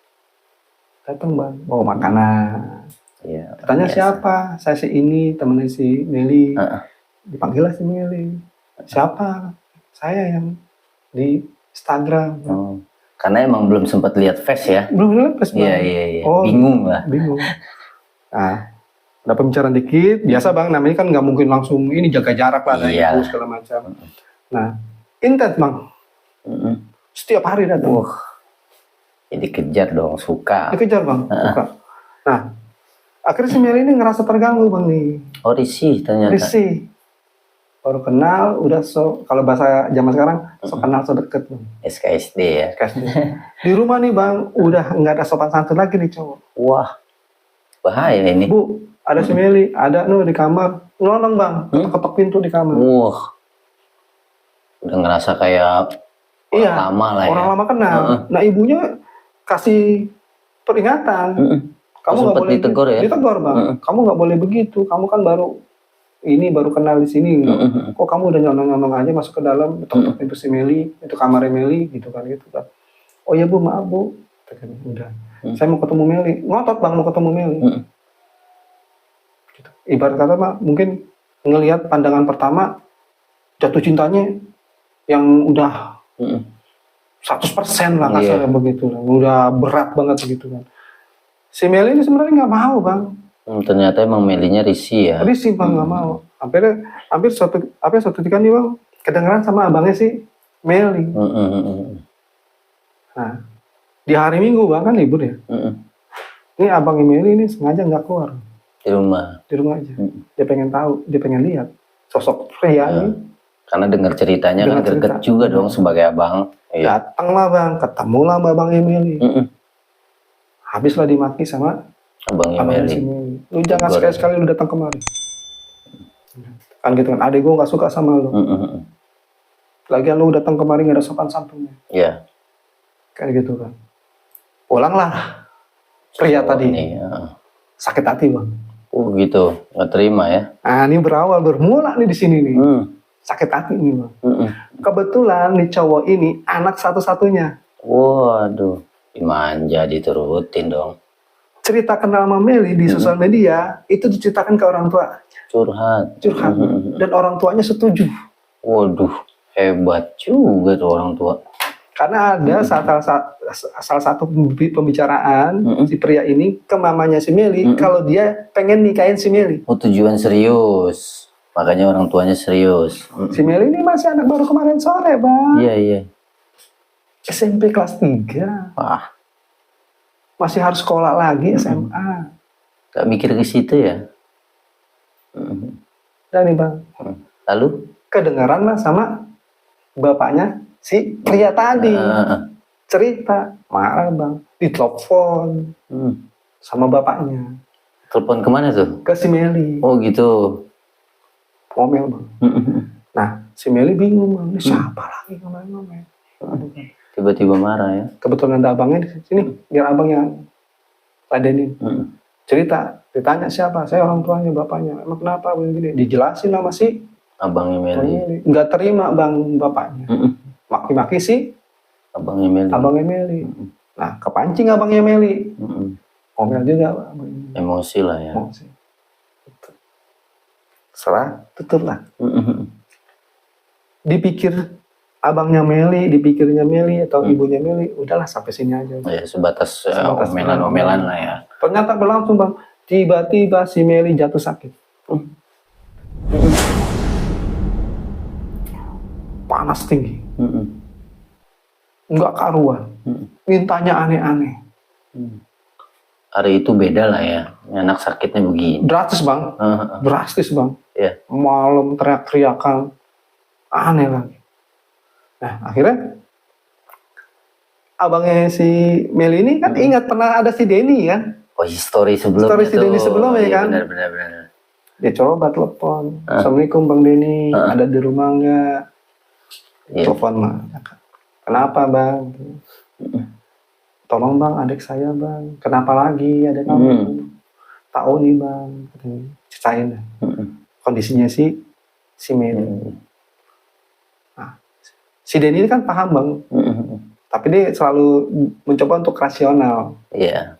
Datang bang, bawa makanan. Iya. Tanya siapa? Saya si ini, temennya si Meli. Dipanggillah si Meli. Siapa? Saya yang di Instagram. Oh. Karena emang belum sempat lihat face ya. Belum lihat face bang. Iya. Oh, bingung lah. Bingung. Nah, ada pembicaraan dikit. Biasa bang, namanya kan nggak mungkin langsung ini jaga jarak lah, ada itu segala macam. Nah, intens bang. Setiap hari datang. Jadi kejar dong, suka. Dikejar bang, suka. Nah, akhirnya si Meli ini ngerasa terganggu bang nih. Oh, risih ternyata. Risih. Baru kenal, udah kalau bahasa zaman sekarang, kenal so deket bang. SKSD ya. SKSD. Di rumah nih bang, udah nggak ada sopan santun lagi nih cowok. Wah, bahaya ini. Bu, ada si Meli, ada di kamar. Nolong bang, ketok pintu di kamar. Wah, udah ngerasa kayak orang lama lah ya. Orang lama kenal. Nah ibunya kasih peringatan. Kamu nggak boleh ditegur ya? Ditegur bang. Kamu nggak boleh begitu. Kamu kan baru kenal di sini. Kok kamu udah nyonong-nyonong aja masuk ke dalam, ketok pintu si Meli, itu kamarnya Meli, gitu kan. Oh ya bu, maaf bu. Udah. Saya mau ketemu Meli. Ngotot bang mau ketemu Meli. Gitu. Ibarat kata mah mungkin ngelihat pandangan pertama jatuh cintanya yang udah 100% lah kasarnya begitu lah. Udah berat banget begitu kan. Si Meli ini sebenarnya nggak mau bang. Ternyata emang Melinya risih ya. Risih bang, nggak mau. Hampir suatu ketika nih bang kedengeran sama abangnya si Meli. Nah di hari Minggu bang kan libur ya. Ini abangnya Meli ini sengaja nggak keluar. Di rumah aja. Dia pengen tahu, dia pengen lihat sosok pria ini. Karena dengar ceritanya kan greget juga dong sebagai abang. Datanglah bang, ketemulah abangnya Meli. Habislah dimaki sama abangnya Meli. Lu jangan sekali-sekali lu datang kemari. Kan gitu kan, adek gue gak suka sama lu. Lagian lu datang kemari gak ada sopan santunnya. Iya. Kayak gitu kan. Pulanglah pria tadi. Sakit hati bang. Gitu, gak terima ya. Nah ini bermula nih di sini nih. Sakit hati nih bang. Kebetulan nih cowok ini anak satu-satunya. Waduh, dimanja diturutin dong. Cerita kenal sama Meli di sosial media itu diceritakan ke orang tua. Curhat. Dan orang tuanya setuju. Waduh, hebat juga tuh orang tua. Karena ada salah satu pembicaraan si pria ini ke mamanya si Meli kalau dia pengen nikahin si Meli. Oh, tujuan serius. Makanya orang tuanya serius. Si Meli ini masih anak baru kemarin sore, bang. Iya. SMP kelas 3. Wah. Masih harus sekolah lagi SMA. Gak mikir ke situ ya? Dan nih bang. Lalu? Kedengaran lah sama bapaknya si pria tadi. Cerita. Marah bang. Ditelepon. Sama bapaknya. Telepon kemana tuh? Ke si Meli. Oh gitu. ngomel bang. Nah si Meli bingung bang, ini siapa lagi ngomel-ngomel. Tiba-tiba marah ya. Kebetulan ada abangnya di sini, biar abang yang ladenin. Cerita, ditanya siapa, saya orang tuanya, bapaknya. Emang kenapa begini? Dijelasin lah masih abangnya Meli. Nggak terima bang bapaknya. Maki-maki sih abangnya Meli. Nah kepancing abangnya Meli. Ngomel juga. Emosi lah ya. Emosi. Setelah tutup lah. Dipikir abangnya Meli, dipikirnya Meli atau ibunya Meli, udahlah sampai sini aja. Ya sebatas omelan-omelan lah ya. Ternyata berlangsung bang. Tiba-tiba si Meli jatuh sakit. Panas tinggi. Nggak karuan. Mintanya aneh-aneh. Hari itu beda lah ya. Anak sakitnya begini. Drastis bang. Drastis bang. Yeah. Malam teriak-teriakan. Aneh lagi. Nah akhirnya abangnya si Meli ini kan ingat pernah ada si Denny kan. Oh story sebelumnya. Story si Denny sebelumnya kan. Benar. Dia coba telepon. Assalamualaikum bang Denny. Ada di rumah nggak? Telepon mah. Kenapa bang? Tolong bang adik saya bang. Kenapa lagi adik kamu? Tahu nih bang. Ceritain lah. Kondisinya si Meli. Nah, si Denny ini kan paham bang. Tapi dia selalu mencoba untuk rasional. Iya.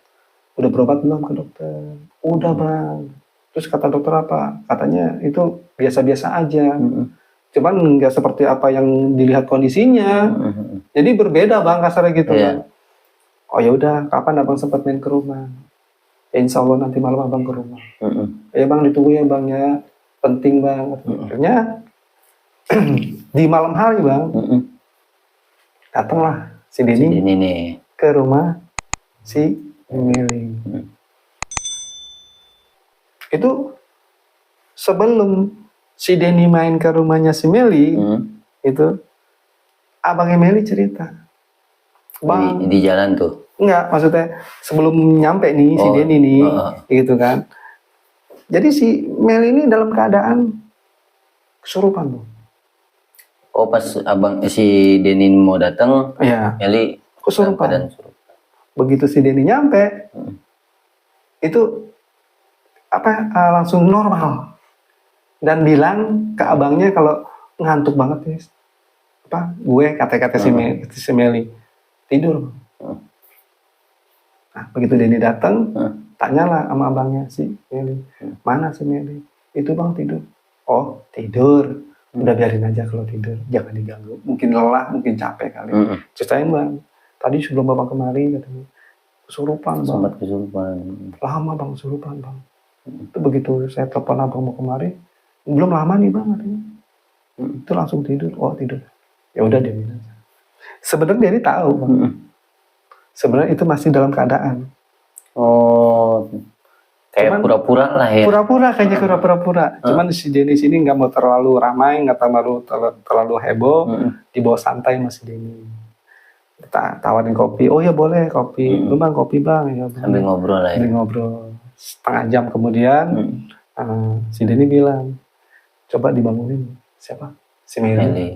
Udah berobat belum ke dokter? Udah bang. Terus kata dokter apa? Katanya itu biasa-biasa aja. Cuman nggak seperti apa yang dilihat kondisinya. Jadi berbeda bang kasarnya gitu bang. Oh ya udah, kapan abang sempat main ke rumah? Ya, insya Allah nanti malam abang ke rumah. Ya bang ditunggu ya bang ya. Penting bang. Akhirnya di malam hari bang, datanglah si Denny ke rumah si Meli. Itu sebelum si Denny main ke rumahnya si Meli, itu abangnya Meli cerita. Bang, di jalan tuh? Enggak, maksudnya sebelum nyampe nih si Denny nih, gitu kan. Jadi si Meli ini dalam keadaan kesurupan tuh. Oh pas si Denny mau datang, Meli kesurupan. Begitu si Denny nyampe, itu langsung normal dan bilang ke abangnya kalau ngantuk banget nih. Gue kata-kata si Meli tidur. Nah begitu Denny datang, tanyalah sama abangnya si Meli, mana si Meli? Itu bang tidur. Oh tidur. Udah biarin aja kalau tidur, jangan diganggu. Mungkin lelah, mungkin capek kali. Ceritain bang, tadi sebelum bapak kemari katanya kesurupan bang. Sempat kesurupan. Lama bang kesurupan bang. Itu begitu saya telepon abang mau kemari, belum lama nih bang katanya. Itu langsung tidur. Oh tidur. Ya udah dia bilang. Sebenarnya dia tahu bang. Sebenarnya itu masih dalam keadaan. Oh. Kayak pura-pura lah ya. Kayaknya pura-pura. Cuman si Denny sini nggak mau terlalu ramai, nggak terlalu heboh, dibawa santai masih Denny. Tawarin kopi, oh ya boleh kopi, lu bang kopi bang. Ya, sambil ngobrol lah ya. Sambil ngobrol. Setengah jam kemudian, si Denny bilang, coba dibangunin. Siapa? Si Meli.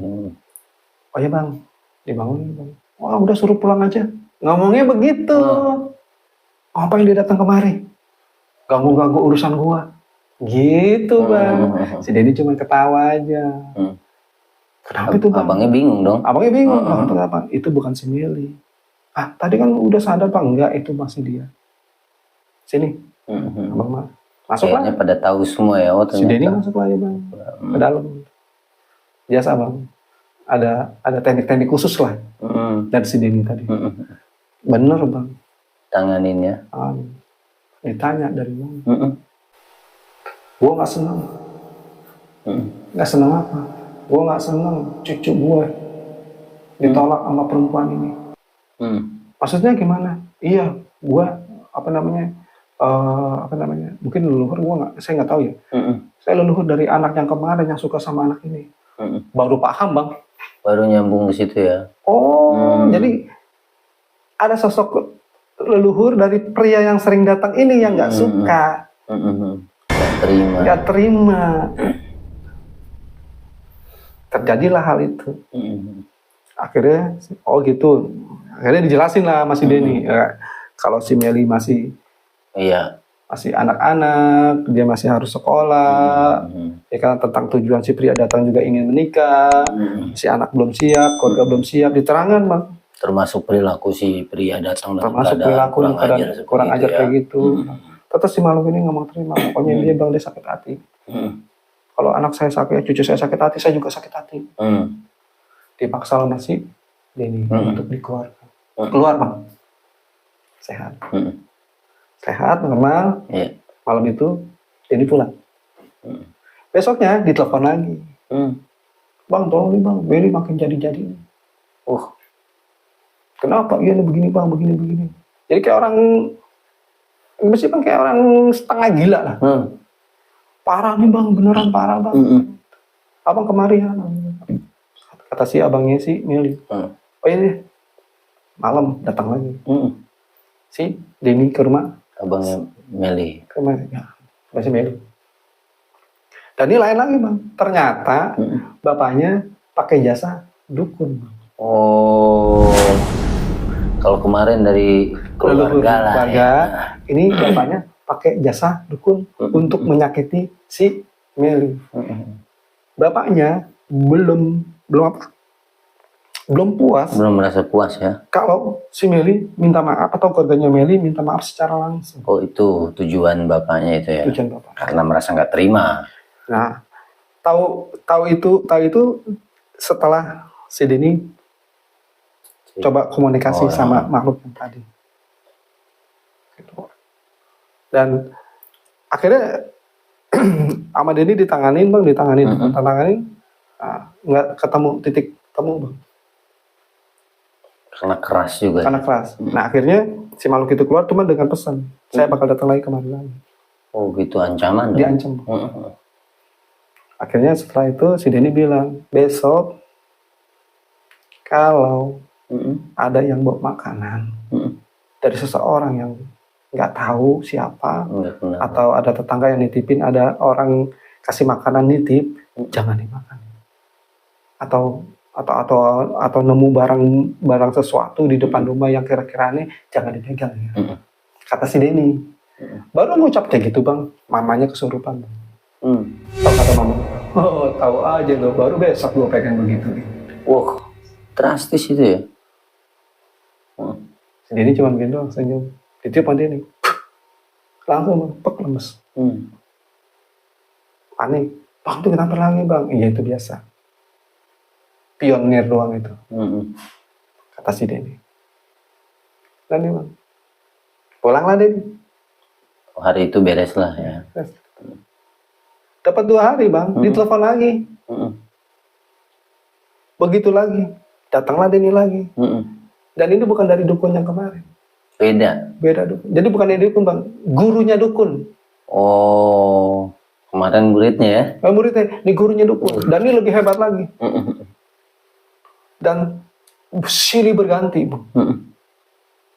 Oh ya bang, dibangunin bang. Wah udah suruh pulang aja. Ngomongnya begitu. Ngapain dia datang kemari? Ganggu-ganggu urusan gua. Gitu bang. Si Denny cuma ketawa aja. Kenapa itu bang? Abangnya bingung dong. Abangnya bingung. Kenapa? Itu bukan si Meli. Tadi kan udah sadar bang. Enggak, itu masih dia. Sini. Abang mah. Masuk lah. Pada tahu semua ya. Si Denny masuk lah ya bang. Ke dalam. Biasa bang. Ada teknik-teknik khusus lah. Dari si Denny tadi. Bener bang. Tanganinnya. Ditanya dari mana? Gue nggak senang. Nggak senang apa? Gue nggak senang cucu gue ditolak sama perempuan ini. Maksudnya gimana? Iya, gue mungkin leluhur saya nggak tahu ya. Saya leluhur dari anak yang kemarin yang suka sama anak ini. Baru paham bang. Baru nyambung ke situ ya. Jadi ada sosok leluhur dari pria yang sering datang ini yang nggak suka, nggak terima. terjadilah hal itu. Akhirnya, oh gitu. Akhirnya dijelasin lah masih Denny. Ya, kalau si Meli masih anak-anak, dia masih harus sekolah. Ya kan, tentang tujuan si pria datang juga ingin menikah. Si anak belum siap, keluarga belum siap. Diterangkan bang. Termasuk perilaku si pria datang dalam termasuk perilaku kurang ajar kayak gitu. Terus si makhluk ini nggak mau terima. Pokoknya dia bang, dia sakit hati. Kalau anak saya sakit, cucu saya sakit hati, saya juga sakit hati. Dipaksa sama si Denny untuk dikeluarkan. Keluar bang, sehat, sehat normal. Malam itu Denny pulang. Besoknya ditelepon lagi. Bang, tolong nih bang, Meli makin jadi-jadi. Kenapa? Iya begini bang, begini. Jadi kayak orang, mesti bang kayak orang setengah gila lah. Parah nih bang, beneran parah bang. Abang kemari ya. Kata si abangnya si Meli. Oh iya, malam datang lagi. Si Denny ke rumah abangnya Meli. Ke rumah ya, masih Meli. Dan ini lain lagi bang. Ternyata bapaknya pakai jasa dukun. Oh, kalau kemarin dari keluarga lah ya. Ini bapaknya pakai jasa dukun untuk menyakiti si Meli. Bapaknya belum puas. Belum merasa puas ya. Kalau si Meli minta maaf atau keluarganya Meli minta maaf secara langsung. Oh, itu tujuan bapaknya itu ya. Tujuan bapak. Karena merasa nggak terima. Nah, tahu itu setelah si Denny coba komunikasi sama makhluk yang tadi. Dan akhirnya sama Denny ditanganin bang, nggak ketemu titik temu bang. Karena keras juga. Karena keras. Nah akhirnya si makhluk itu keluar cuma dengan pesan, saya bakal datang lagi kemari lagi. Oh gitu, ancaman. Diancam. Akhirnya setelah itu si Denny bilang, besok kalau ada yang bawa makanan dari seseorang yang nggak tahu siapa, atau ada tetangga yang nitipin, ada orang kasih makanan nitip, jangan dimakan. Atau nemu barang sesuatu di depan rumah yang kira-kira aneh, jangan dipegang ya. Kata si Denny. Baru ngucap kayak gitu bang, mamanya kesurupan. Tahu kata mama, oh tahu aja lo, baru besok lo pegang begitu. Wah, drastis itu ya. Si Denny cuma begini doang, senyum. Ditiup sama Denny. Langsung pek lemes. Panik. Bang itu kenapa lagi bang? Iya itu biasa. Pionir doang itu. Kata si Denny. Dan nih bang. Pulanglah Denny. Hari itu beres lah ya. Dapat 2 hari bang, ditelepon lagi. Begitu lagi, datanglah Denny lagi. Dan ini bukan dari dukun yang kemarin. Beda dukun. Jadi bukan dari dukun bang, gurunya dukun. Oh, kemarin muridnya ya? Muridnya, ini gurunya dukun. Dan ini lebih hebat lagi. Dan silih berganti bang.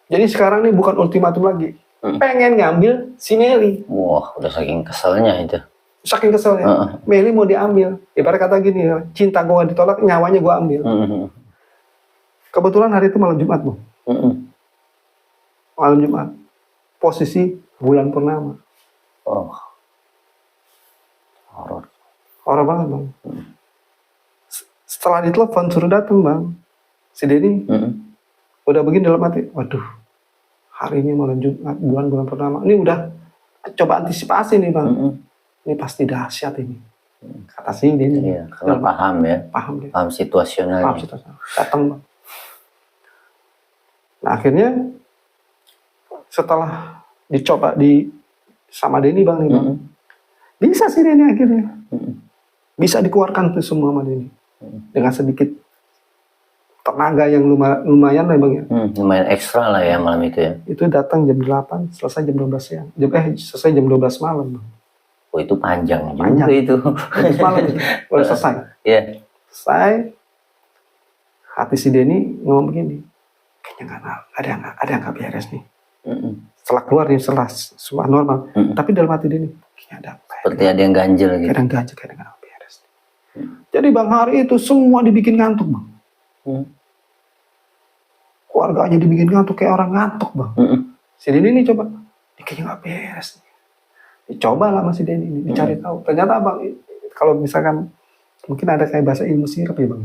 Jadi sekarang ini bukan ultimatum lagi. Pengen ngambil si Meli. Wah, udah saking keselnya itu. Saking keselnya. Meli mau diambil. Ibarat kata gini, cinta gue gak ditolak, nyawanya gue ambil. Kebetulan hari itu malam Jumat bang. Malam Jumat. Posisi bulan purnama. Oh. Horor banget bang. Setelah ditelepon suruh datang bang. Si Denny udah begini dalam hati. Waduh. Hari ini malam Jumat, bulan purnama. Ini udah coba antisipasi nih bang. Ini pasti dahsyat ini. Kata si Denny. Iya, karena paham ya. Paham situasional. Datang bang. Nah akhirnya setelah dicoba sama Denny bang, bisa sih Denny akhirnya bisa dikeluarkan tuh semua sama Denny dengan sedikit tenaga yang lumayan lah bang ya. Lumayan ekstra lah ya malam itu ya. Itu datang jam 8, selesai jam 12 siang. Selesai jam 12 malam bang. Oh itu panjang juga itu. Malam itu udah selesai. Iya. Selesai. Hati si Denny ngomong begini. Kayaknya ada yang nggak beres nih. Setelah keluar nih, setelah semua normal. Tapi dalam hati Denny, kayaknya ada apa ya? Seperti ada yang ganjel gitu. Kayak ada yang ganjel, kayak ada yang nggak beres. Jadi bang hari itu semua dibikin ngantuk bang. Keluarganya dibikin ngantuk kayak orang ngantuk bang. Si Denny ini coba, ini kayaknya nggak beres. Coba lah masih Denny ini, dicari tahu. Ternyata bang, kalau misalkan mungkin ada kayak bahasa ilmu sirup ya bang.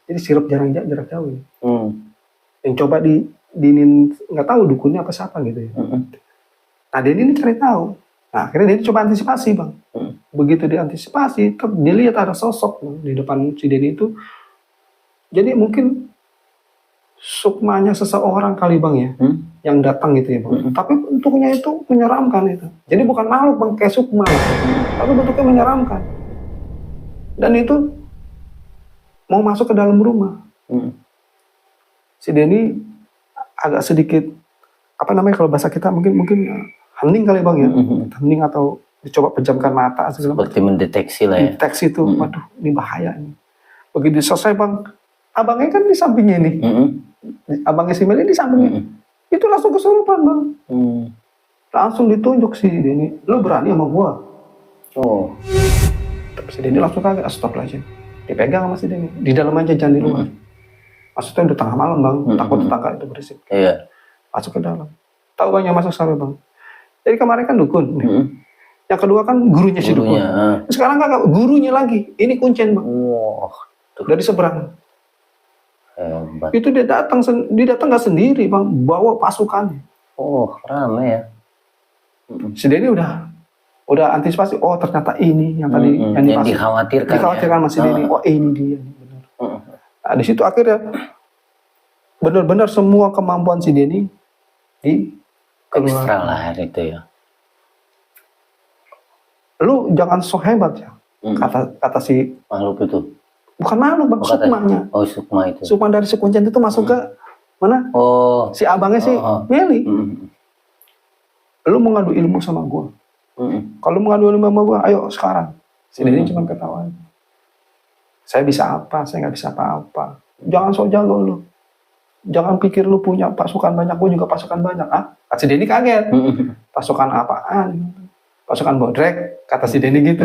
Jadi sirup jarak jauh ya. Yang coba diinin nggak tahu dukunnya apa siapa gitu ya. Nah Denny ini cari tahu. Nah akhirnya Denny coba antisipasi bang. Begitu diantisipasi, dilihat ada sosok bang, di depan si Denny itu. Jadi mungkin sukmanya seseorang kali bang ya, yang datang gitu ya bang. Tapi bentuknya itu menyeramkan itu. Jadi bukan makhluk bang kayak sukma, tapi bentuknya menyeramkan. Dan itu mau masuk ke dalam rumah. Si Denny agak sedikit apa namanya kalau bahasa kita mungkin hening kali bang ya, hening atau dicoba pejamkan mata seperti mendeteksi lah ya. Deteksi itu, waduh ini bahaya ini. Begitu selesai bang, abangnya kan di sampingnya nih. Abangnya si Meli di sampingnya. Itu langsung kesurupan bang. Langsung ditunjuk si Denny, lo berani sama gua? Tapi si Denny langsung kaget, astagfirullahaladzim. Dipegang sama si Denny, di dalam aja jangan di luar. Maksudnya udah tengah malam bang, takut tetangga itu berisik. Masuk ke dalam. Tahu bang yang masuk sampai bang. Jadi kemarin kan dukun. Yang kedua kan gurunya si dukun. Sekarang kan gurunya lagi. Ini kuncen bang. Dari seberang. Itu dia datang nggak sendiri bang, bawa pasukannya. Rame ya. Si Denny udah antisipasi. Oh ternyata ini yang tadi yang dikhawatirkan masih Denny. Oh ini dia. Benar. Nah, di situ akhirnya benar-benar semua kemampuan si Denny ekstra lah itu ya. Lu jangan so hebat ya, kata si makhluk itu. Bukan makhluk bang, sukmanya. Sukma itu. Sukma dari si kuncen itu masuk ke mana? Si abangnya si Meli. Lu mau ngadu ilmu sama gua. Kalau mau ngadu ilmu sama gua, ayo sekarang. Si Denny cuma ketawa. Saya bisa apa? Saya nggak bisa apa-apa. Jangan sok jago lu. Jangan pikir lu punya pasukan banyak, gua juga pasukan banyak. Si Denny kaget. Pasukan apaan? Pasukan bodrek, kata si Denny gitu.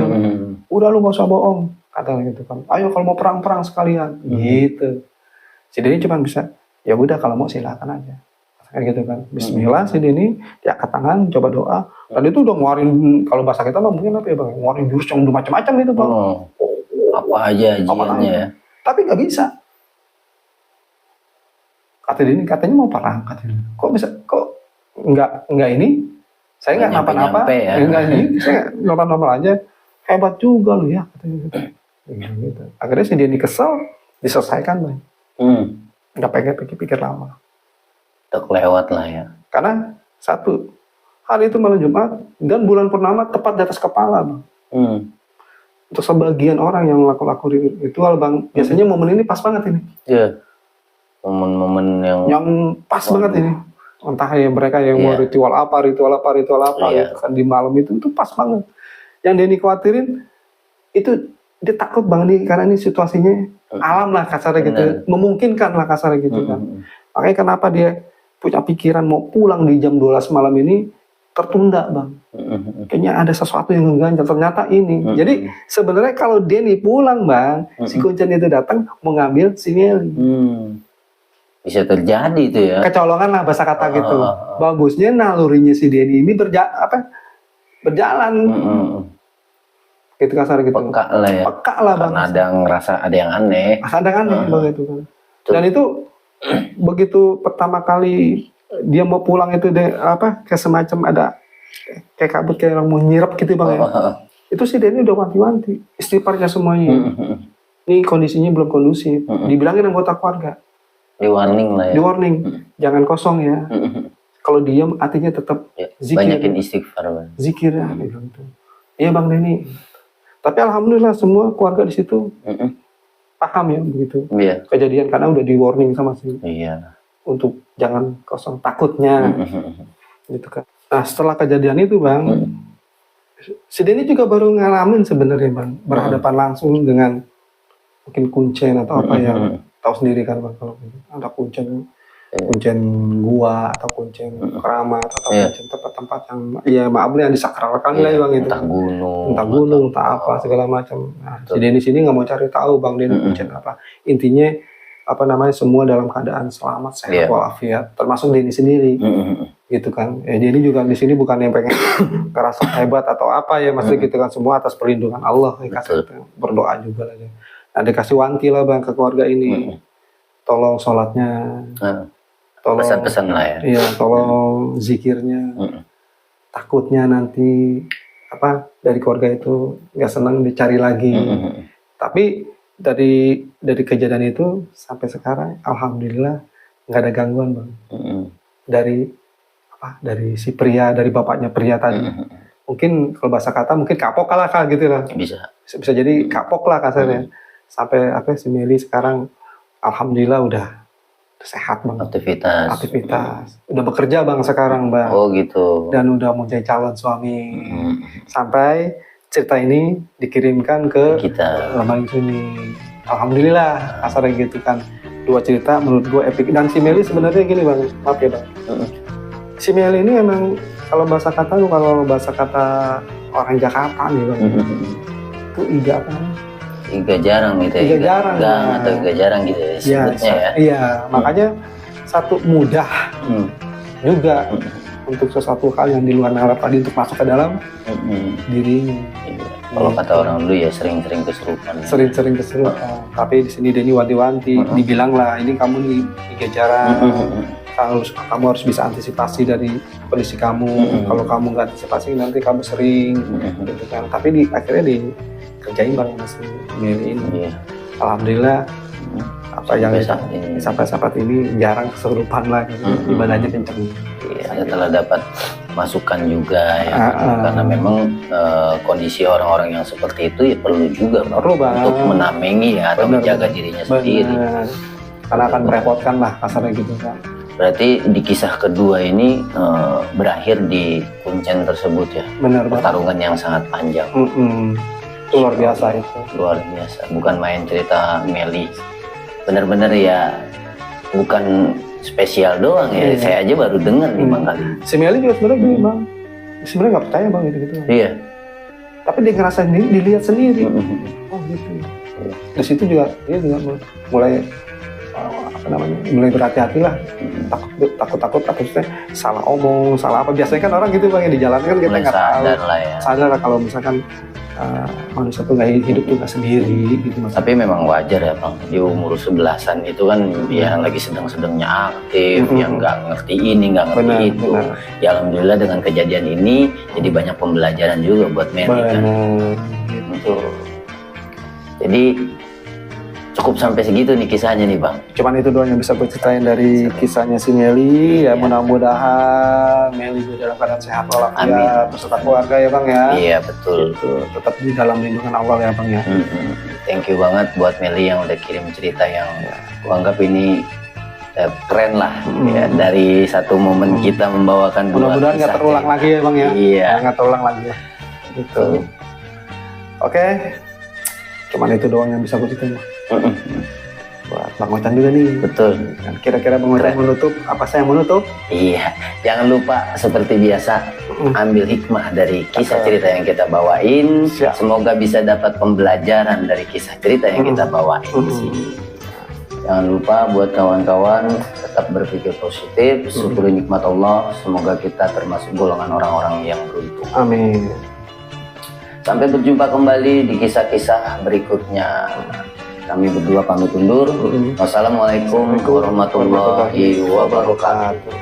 Udah lu gak usah bohong, kata gitu kan. Ayo kalau mau perang sekalian, gitu. Si Denny cuma bisa, ya udah kalau mau silakan aja, kayak gitu kan. Bismillah si Denny, diangkat tangan, coba doa. Dan itu udah ngeluarin, kalau bahasa kita mah mungkin apa ya bang, ngeluarin jurus yang udah macam-macam gitu bang. Apa aja ajiannya. Tapi nggak bisa. Kata Denny, katanya mau perang, katanya. Kok bisa? Kok nggak ini? Saya nggak napa-napa, enggak ini, saya normal-normal aja. Hebat juga lu ya, katanya gitu. Akhirnya si Denny kesel, diselesaikan bang. Nggak pengen pikir lama. Udah kelewat lah ya. Karena satu, hari itu malam Jumat dan bulan purnama tepat di atas kepala bang. Untuk sebagian orang yang laku ritual bang, biasanya momen ini pas banget ini. Iya. Momen-momen yang pas banget ini. Entah ya mereka yang mau ritual apa gitu kan di malam itu pas banget. Yang Denny khawatirin itu dia takut bang nih karena ini situasinya alam lah kasarnya gitu, memungkinkan lah kasarnya gitu kan. Makanya kenapa dia punya pikiran mau pulang di jam 12 malam ini tertunda bang. Kayaknya ada sesuatu yang mengganjal. Ternyata ini. Jadi sebenarnya kalau Denny pulang bang, si kuncen itu datang mau ngambil si Meli. Bisa terjadi itu ya. Kecolongan lah bahasa kata gitu. Bagusnya nalurinya si Denny ini berjalan. Gitu kasar gitu. Peka lah ya. Peka lah bang. Karena ada ngerasa ada yang aneh. Ada yang aneh bang itu kan. Dan itu begitu pertama kali dia mau pulang itu kayak semacam ada kayak kabut kayak orang mau nyirap gitu bang ya. Itu si Denny udah wanti-wanti istighfarnya semuanya. Ini kondisinya belum kondusif. Dibilangin anggota keluarga. Di warning lah ya. Di warning, jangan kosong ya. Kalau diam artinya tetap zikir. Banyakin istighfar bang. Zikir ya, gitu. Iya bang Denny. Tapi alhamdulillah semua keluarga di situ paham ya begitu. Kejadian karena udah di warning sama si. Untuk jangan kosong takutnya, gitu kan. Nah setelah kejadian itu bang, si Denny juga baru ngalamin sebenarnya bang, berhadapan langsung dengan mungkin kuncen atau apa yang tahu sendiri kan bang kalau ada kuncen kuncen gua atau kuncen keramat atau kuncen tempat-tempat yang ya maaf yang disakralkan lah bang itu. Entah gunung, entah apa segala macam. Nah, si Denny sini nggak mau cari tahu bang Denny kuncen apa. Intinya apa namanya semua dalam keadaan selamat, sehat walafiat, termasuk Denny sendiri. Gitu kan. Ya Denny juga di sini bukan yang pengen ngerasa hebat atau apa ya, maksudnya gitu kan, semua atas perlindungan Allah. Berdoa juga lah ya. Nah, dikasih wanti lah bang ke keluarga ini. Tolong sholatnya. Tolong pesan-pesan lah ya. Iya, tolong zikirnya. Takutnya nanti apa dari keluarga itu nggak senang dicari lagi. Tapi dari kejadian itu sampai sekarang alhamdulillah nggak ada gangguan bang. Dari si pria, dari bapaknya pria tadi. Mungkin kalau bahasa kata mungkin kapok lah gitu lah. Bisa jadi kapok lah kasarnya. Sampai si Meli sekarang alhamdulillah udah sehat bang. Aktivitas. Udah bekerja bang sekarang bang. Oh gitu. Dan udah mau jadi calon suami. Sampai cerita ini dikirimkan ke kita Lembaga Sunyi. Alhamdulillah kasarnya gitu kan. 2 cerita menurut gue epic. Dan si Meli sebenarnya gini bang, maaf ya bang. Si Meli ini emang kalau bahasa kata orang Jakarta nih bang. Itu iga apa? Iga jarang gitu ya. Iga jarang gitu ya sebutnya ya. Iya, makanya satu mudah juga untuk sesuatu hal yang di luar nalar tadi untuk masuk ke dalam dirinya. Kalau kata orang dulu ya sering-sering kesurupan. Sering-sering kesurupan. Tapi di sini Denny wanti-wanti, dibilang lah ini kamu nih iga jarang. Kamu harus bisa antisipasi dari kondisi kamu. Kalau kamu nggak antisipasi nanti kamu sering gitu kan. Tapi akhirnya dikerjain bang masih Meli ini. Alhamdulillah apa yang sampai saat ini jarang kesurupan lah gitu. Ibadahnya kenceng. Saya telah dapat masukan juga ya, karena memang kondisi orang-orang yang seperti itu ya perlu juga untuk menamengi ya, atau menjaga dirinya sendiri. Karena akan merepotkan lah kasarnya gitu kan. Berarti di kisah kedua ini berakhir di kuncen tersebut ya. Benar, pertarungan yang sangat panjang. Itu luar biasa itu. Luar biasa, bukan main cerita Meli. Benar-benar ya, bukan spesial doang ya. Saya aja baru dengar nih bang kali. Si Meli juga sebenarnya gini bang. Sebenarnya nggak percaya bang gitu. Iya. Tapi dia ngerasa sendiri, dilihat sendiri. Oh gitu. Di situ juga dia juga mulai mulai berhati-hati lah, takut maksudnya salah omong, salah apa, biasanya kan orang gitu bang, yang di jalan kan kita nggak tahu, sadar lah kalau misalkan manusia tuh nggak hidup tuh nggak sendiri gitu mas. Tapi memang wajar ya bang, di umur 11-an itu kan yang lagi sedang-sedangnya aktif, yang nggak ngerti ini, nggak ngerti itu. Ya alhamdulillah dengan kejadian ini jadi banyak pembelajaran juga buat Meli kan. Gitu. Jadi cukup sampai segitu nih kisahnya nih bang. Cuman itu doang yang bisa gue ceritain dari kisahnya si Meli. Ya mudah-mudahan Meli juga dalam keadaan sehat walafiat beserta keluarga ya bang ya. Iya betul. Tetap di dalam lindungan Allah ya bang ya. Thank you banget buat Meli yang udah kirim cerita yang gua anggap ini keren lah ya, dari satu momen kita membawakan dua mudah-mudahan nggak terulang lagi ya bang ya. Iya. Nggak terulang lagi ya. Gitu. Oke. Cuman itu doang yang bisa gue ceritain. Buat Bang Ocan juga nih. Betul. Kira-kira Bang Ocan menutup, apa saya menutup? Iya. Jangan lupa seperti biasa ambil hikmah dari kisah cerita yang kita bawain. Semoga bisa dapat pembelajaran dari kisah cerita yang kita bawain di sini. Jangan lupa buat kawan-kawan tetap berpikir positif, syukuri nikmat Allah. Semoga kita termasuk golongan orang-orang yang beruntung. Amin. Sampai berjumpa kembali di kisah-kisah berikutnya. Kami berdua pamit undur. Wassalamualaikum warahmatullahi wabarakatuh.